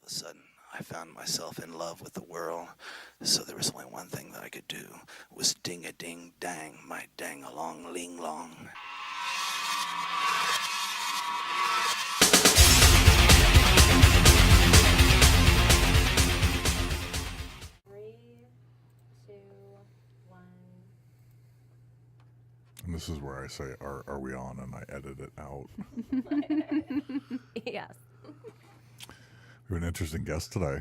of a sudden, I found myself in love with the whirl. So there was only one thing that I could do, was ding-a-ding-dang, my dang-along-ling-long. And this is where I say, are we on? And I edit it out. Yes. We have an interesting guest today,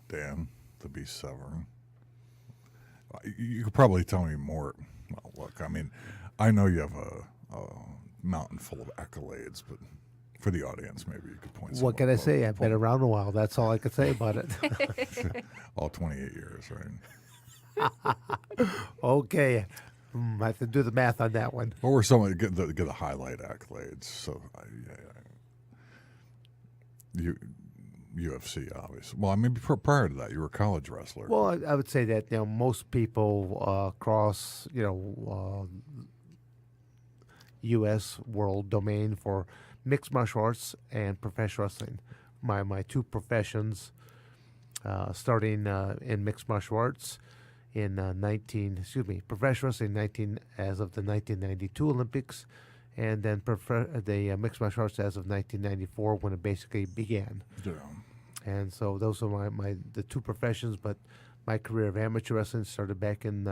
Dan, the Beast Severn. You could probably tell me more. Well, look, I mean, I know you have a mountain full of accolades, but for the audience, maybe you could point. What can I say? I've been around a while. That's all I could say about it. All 28 years, right? Okay. I have to do the math on that one. What were some of the highlight accolades? So, UFC, obviously. Well, I mean, prior to that, you were a college wrestler. Well, I would say that most people across U.S. world domain for mixed martial arts and professional wrestling. My two professions, starting in mixed martial arts in professional wrestling as of the 1992 Olympics, and then the mixed martial arts as of 1994 when it basically began. Yeah. And so those are the two professions, but my career of amateur wrestling started back in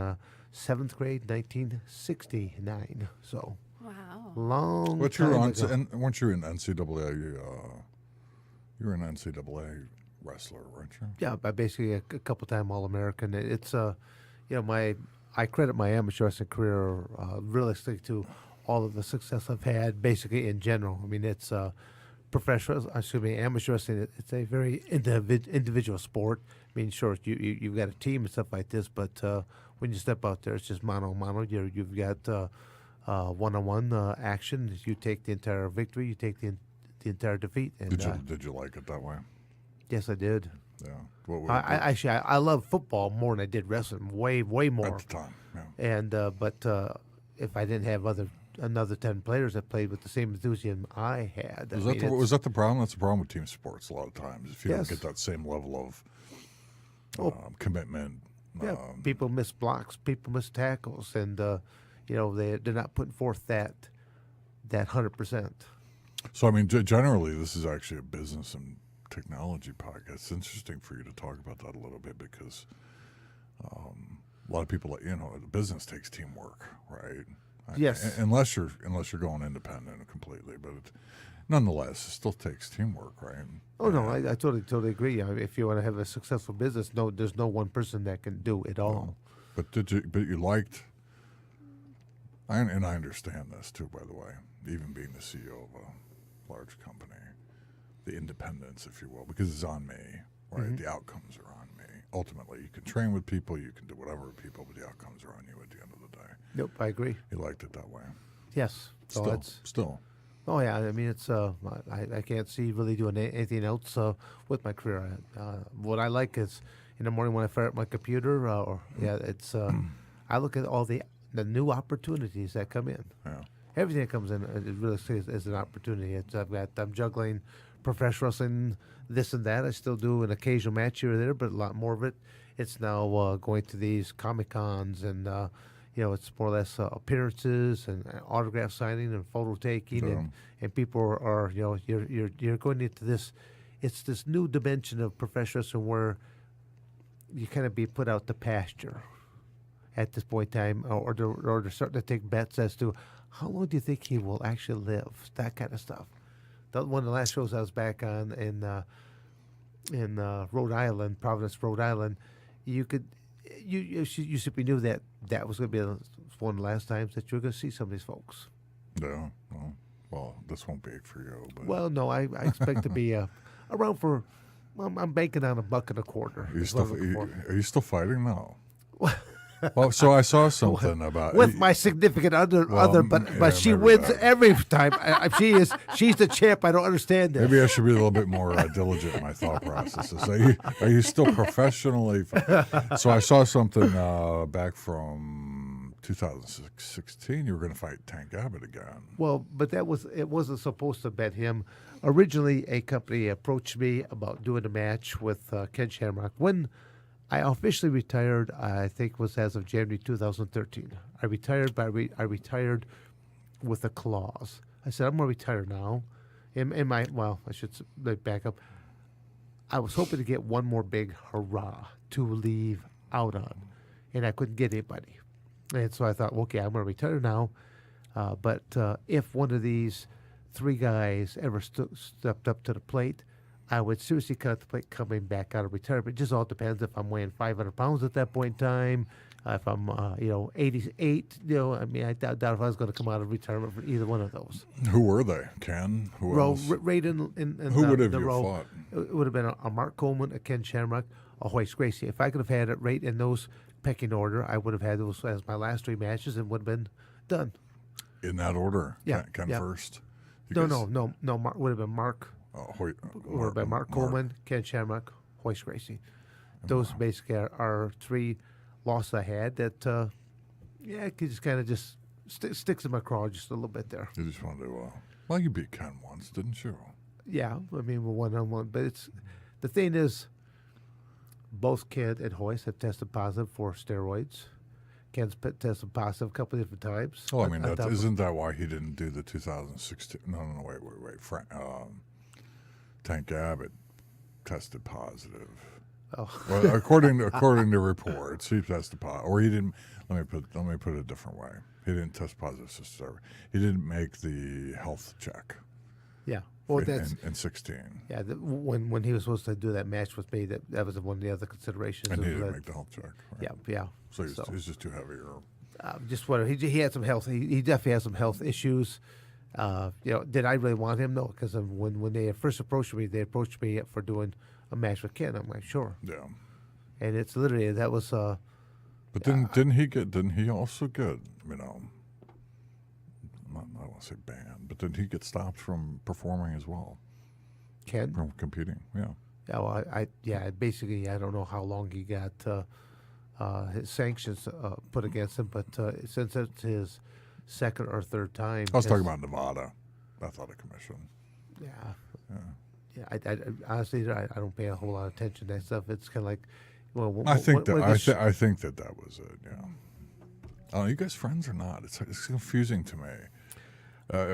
7th grade, 1969. So Wow. long But time ago. and weren't you in NCAA? You were an NCAA wrestler, weren't you? Yeah, but basically a couple-time All-American. It's I credit my amateur wrestling career realistically to all of the success I've had, basically in general. I mean, it's amateur wrestling. It's a very individual sport. I mean, sure, you've got a team and stuff like this, but when you step out there, it's just mano a mano. You've got one-on-one action. You take the entire victory. You take the entire defeat. And, Did you like it that way? Yes, I did. Yeah. I love football more than I did wrestling. Way more. At the time, yeah. And but if I didn't have another 10 players that played with the same enthusiasm I had, Was that the problem? That's the problem with team sports a lot of times. If you Yes. don't get that same level of commitment. Yeah, people miss blocks, people miss tackles, and they're not putting forth that 100%. So I mean, generally, this is actually a business and technology podcast. It's interesting for you to talk about that a little bit because a lot of people, the business takes teamwork, right? Yes. Unless you're going independent completely, but nonetheless, it still takes teamwork, right? Oh no, I totally agree. If you want to have a successful business, there's no one person that can do it all. No. But you liked, and I understand this too, by the way, even being the CEO of a large company, the independence, if you will, because it's on me, right? Mm-hmm. The outcomes are on me. Ultimately, you can train with people, you can do whatever with people, but the outcomes are on you at the end of the day. Nope, I agree. You liked it that way. Yes. So Still. Oh yeah, I mean it's I can't see really doing anything else with my career. What I like is in the morning when I fire up my computer, it's I look at all the new opportunities that come in. Yeah. Everything that comes in, it really is an opportunity. I'm juggling professional wrestling, this and that. I still do an occasional match here or there, but a lot more of it. It's now going to these Comic-Cons and. It's more or less appearances and autograph signing and photo taking, and people are you're going into this. It's this new dimension of professionalism where you kind of be put out to pasture at this point in time, or they're starting to take bets as to how long do you think he will actually live. That kind of stuff. One of the last shows I was back on in Rhode Island, Providence, Rhode Island, you could. You simply knew that was going to be one of the last times that you were going to see some of these folks. Yeah. Well, this won't be for you. But. Well, no, I expect to be around for. I'm banking on $1.25. Are you still fighting? No. Well, so I saw something about with my significant other, but she wins every time. She's the champ. I don't understand this. Maybe I should be a little bit more diligent in my thought processes. Are you still professionally? So I saw something back from 2016, you were going to fight Tank Abbott again. Well, but it wasn't supposed to bet him. Originally, a company approached me about doing a match with Ken Shamrock. When I officially retired, I think was as of January 2013. I retired, but I retired with a clause. I said, I'm going to retire now. I should back up. I was hoping to get one more big hurrah to leave out on, and I couldn't get anybody. And so I thought, okay, I'm going to retire now. But if one of these three guys ever stepped up to the plate, I would seriously cut the plate coming back out of retirement. It just all depends if I'm weighing 500 pounds at that point in time. If I'm, 88, I doubt if I was going to come out of retirement for either one of those. Who were they? Ken? Who else? Right in Who would have the you row. fought? It would have been a Mark Coleman, a Ken Shamrock, a Royce Gracie. If I could have had it right in those pecking order, I would have had those as my last three matches and would have been done. In that order? Yeah. Ken yeah. first? No. Mark, would have been Mark. Would have been Mark Coleman, Ken Shamrock, Royce Gracie. Those basically are three losses I had that, it just kind of sticks in my craw just a little bit there. You just want to, you beat Ken once, didn't you? Yeah, I mean, we're one-on-one. But the thing is, both Ken and Royce have tested positive for steroids. Ken's tested positive a couple of different times. Well, I mean, isn't that why he didn't do the 2016? No, wait. Tank Abbott tested positive. Oh. Well, according to reports, he tested positive, or he didn't. Let me put it a different way. He didn't test positive for steroid. He didn't make the health check. Yeah. Well, that's in 16. Yeah, when he was supposed to do that match with me, that was one of the other considerations. And he didn't make the health check. Right? Yeah. So he's just too heavy. Or just whatever. He had some health. He definitely has some health issues. Did I really want him? No, because when they first approached me, they approached me for doing a match with Ken. I'm like, sure. Yeah. And it's literally that was. But didn't he also get I don't want to say banned, but did he get stopped from performing as well? Ken? From competing, yeah. Yeah, well, basically, I don't know how long he got his sanctions put against him, but since it's his second or third time. I was talking about Nevada Athletic Commission. Yeah. I honestly, I don't pay a whole lot of attention to that stuff. It's kind of like, well, I think that was it. Yeah. Oh, you guys friends or not? It's confusing to me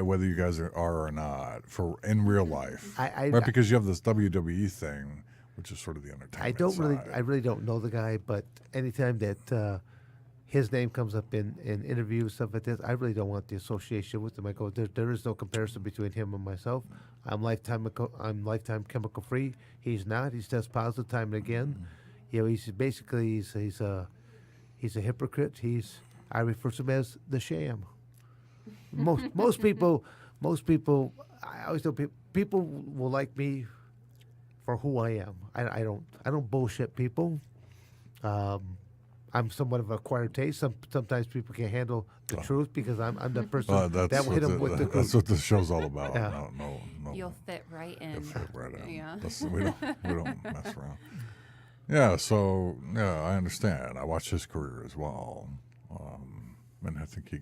whether you guys are or not for in real life. Right, because you have this WWE thing, which is sort of the entertainment. I really don't know the guy, but anytime that his name comes up in interviews, stuff like this, I really don't want the association with him. I go, there is no comparison between him and myself. I'm lifetime chemical free. He's not. He's test positive time and again. He's basically he's a hypocrite. I refer to him as the sham. Most people. I always tell people will like me for who I am. I don't bullshit people. I'm somewhat of an acquired taste. Sometimes people can't handle the truth because I'm the person that will hit them with the truth. That's what this show's all about. Yeah. No. You'll fit right in. You'll fit right in. Yeah. We don't mess around. Yeah, so I understand. I watched his career as well, and I think he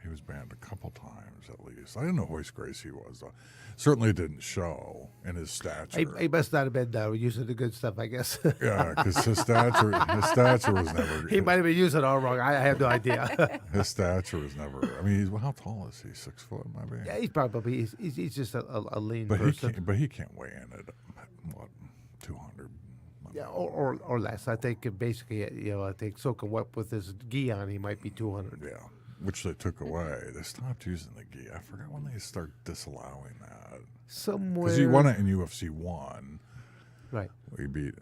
was banned a couple times at least. I didn't know who Royce Gracie was, though. Certainly didn't show in his stature. He must not have been using the good stuff, I guess. Yeah, because his stature was never. He might have been using it all wrong. I have no idea. His stature was never. I mean, how tall is he? 6 foot, maybe. Yeah, he's just a lean but person. He can't weigh in at what 200. Yeah, or less. I think basically, I think soaking wet with his gi on, he might be 200. Yeah, which they took away. They stopped using the gi. I forgot when they start disallowing that. Somewhere. Because he won it in UFC 1. Right. He beat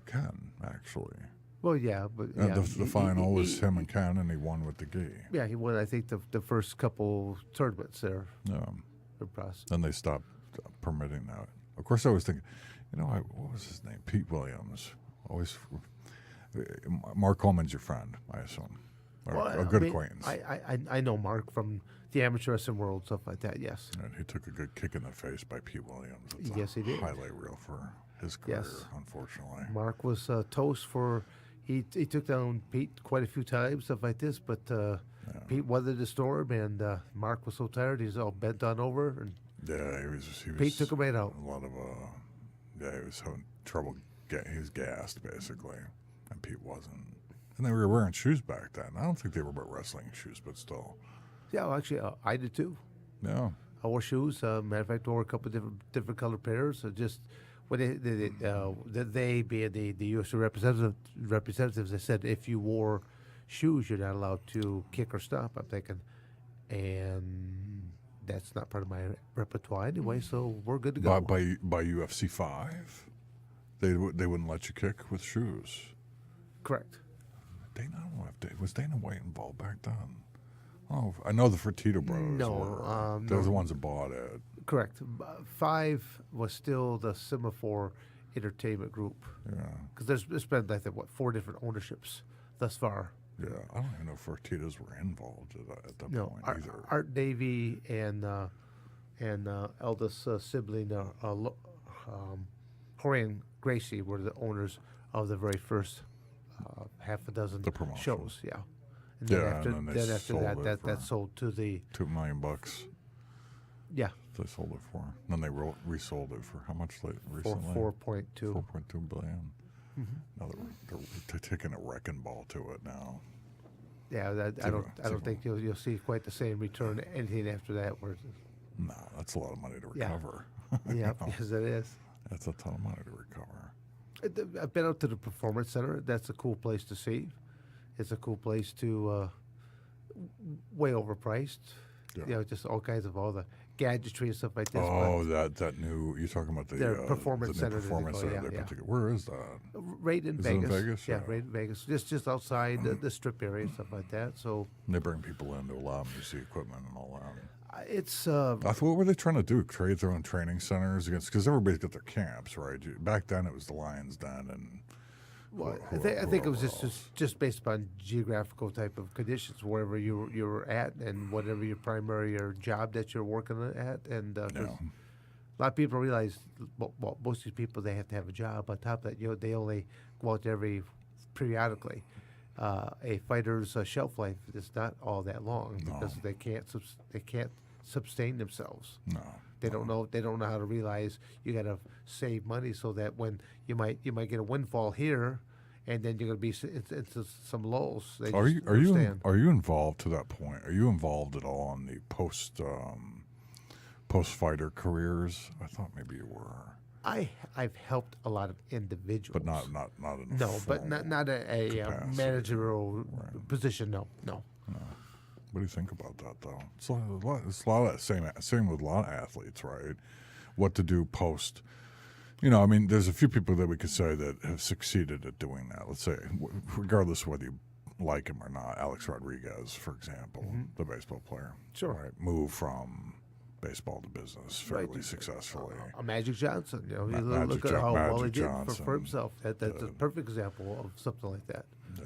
Ken, actually. Well, yeah, but the final was him and Ken, and he won with the gi. Yeah, he won. I think the first couple tournaments there. Yeah. Process. Then they stopped permitting that. Of course, I was thinking, what was his name? Pete Williams. Always. Mark Coleman's your friend, I assume. Or a good acquaintance. I know Mark from the amateur wrestling world, stuff like that. Yes. And he took a good kick in the face by Pete Williams. It's yes, he did. Highlight reel for his career, Yes. unfortunately. Mark was toast for he took down Pete quite a few times, stuff like this. But Pete weathered the storm, and Mark was so tired he's all bent on over, and Yeah, he was. Pete took him right out. A lot of yeah, he was having trouble. He was gassed basically, and Pete wasn't. And they were wearing shoes back then. I don't think they were about wrestling shoes, but still. Yeah, well, actually, I did too. Yeah. I wore shoes. Matter of fact, I wore a couple of different color pairs. So just when they being the UFC representatives, they said if you wore shoes, you're not allowed to kick or stop. I'm thinking, and that's not part of my repertoire anyway. So we're good to go. By UFC 5, they wouldn't let you kick with shoes. Correct. Was Dana White involved back then? Oh, I know the Fertitta brothers. No, they're the ones that bought it. Correct. 5 was still the Semaphore Entertainment Group. Yeah. Because there's been, I think, 4 different ownerships thus far. Yeah, I don't even know if Fertittas were involved at that point either. Art Davey and eldest sibling, Horan Gracie, were the owners of the very first half a dozen shows. Yeah. And then after that sold to the $2 million. Yeah. They sold it for. Then they resold it for how much recently? For $4.2 billion. Mm-hmm. Now they're taking a wrecking ball to it now. Yeah, I don't think you'll see quite the same return anything after that. No, that's a lot of money to recover. Yeah, yes, it is. That's a ton of money to recover. I've been out to the Performance Center. That's a cool place to see. It's a cool place to way overpriced. Yeah. You know, just all kinds of all the gadgetry and stuff like this. Oh, that new, you're talking about the Performance Center. Performance Center. Where is that? Right in Is Vegas. It in Vegas? Yeah, right in Vegas. Just outside the strip area and stuff like that. So they bring people in to allow them to see equipment and all that. It's. I thought, what were they trying to do? Create their own training centers against? Because everybody's got their camps, right? Back then, it was the Lions Den and. Well, I think it was just based upon geographical type of conditions, wherever you were at, and whatever your primary or job that you're working at, and a lot of people realize, well, most of these people, they have to have a job. On top of that, they only go out there periodically. A fighter's shelf life is not all that long because they can't sustain themselves. No. They don't know how to realize you got to save money so that when you might get a windfall here, and then you're going to be into some lulls. Are you involved to that point? Are you involved at all in the post fighter careers? I thought maybe you were. I've helped a lot of individuals, but not in but not a managerial position. No. What do you think about that, though? It's a lot of that same with a lot of athletes, right? What to do post. I mean, there's a few people that we could say that have succeeded at doing that. Let's say, regardless of whether you like him or not, Alex Rodriguez, for example, the baseball player. Sure. Right? Moved from baseball to business fairly successfully. Magic Johnson, you look at how well he did for himself. That's a perfect example of something like that. Yeah.